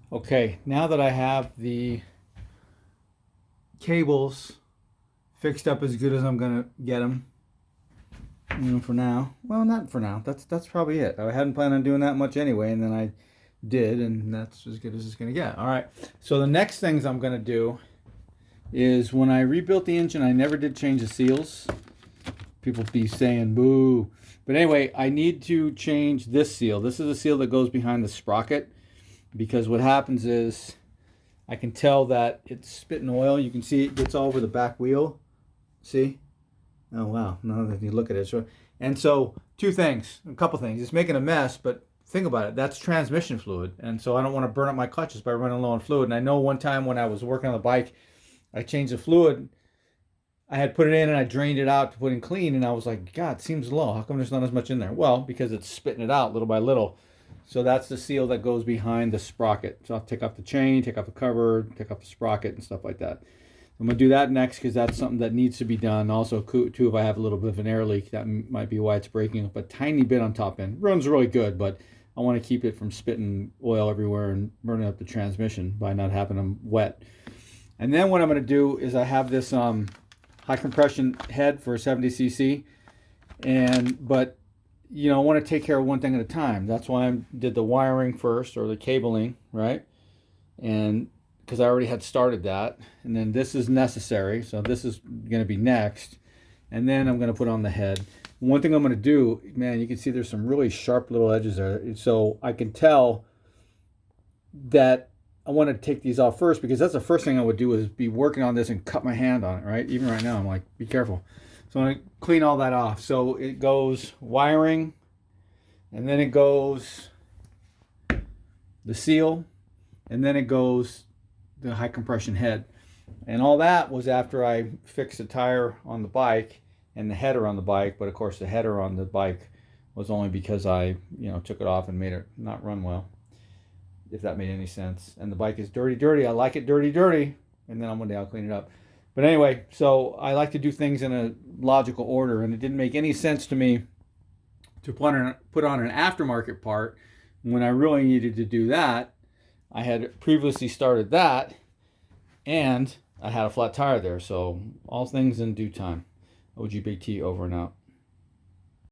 Okay, now that I have the cables fixed up as good as I'm gonna get them, for now. Well, not for now. That's probably it. I hadn't planned on doing that much anyway, and then I did, and that's as good as it's gonna get. All right. So the next things I'm gonna do is when I rebuilt the engine, I never did change the seals. People be saying boo, but anyway, I need to change this seal. This is a seal that goes behind the sprocket, because what happens is I can tell that it's spitting oil. You can see it gets all over the back wheel. See? Oh wow! Now that you look at it, so two things, a couple things. It's making a mess, but think about it. That's transmission fluid, and so I don't want to burn up my clutches by running low on fluid. And I know one time when I was working on the bike, I changed the fluid. I had put it in and I drained it out to put in clean, and I was like, God, it seems low. How come there's not as much in there? Well, because it's spitting it out little by little. So that's the seal that goes behind the sprocket. So I'll take off the chain, take off the cover, take off the sprocket and stuff like that. I'm going to do that next because that's something that needs to be done. Also, too, if I have a little bit of an air leak, that might be why it's breaking up a tiny bit on top end. Runs really good, but I want to keep it from spitting oil everywhere and burning up the transmission by not having them wet. And then what I'm going to do is I have this high compression head for a 70cc, but I want to take care of one thing at a time. That's why I did the wiring first, or the cabling, right? And because I already had started that, and then this is necessary, so this is going to be next, and then I'm going to put on the head. One thing I'm going to do, man, you can see there's some really sharp little edges there, so I can tell that I want to take these off first, because that's the first thing I would do is be working on this and cut my hand on it, right? Even right now, I'm like, be careful. So I'm going to clean all that off. So it goes wiring, and then it goes the seal, and then it goes the high compression head. And all that was after I fixed the tire on the bike and the header on the bike. But of course the header on the bike was only because I took it off and made it not run well, if that made any sense. And the bike is dirty. I like it dirty, and then one day I'll clean it up. But anyway, so I like to do things in a logical order, and it didn't make any sense to me to put on an aftermarket part when I really needed to do that. I had previously started that, and I had a flat tire there. So all things in due time. OGBT over and out.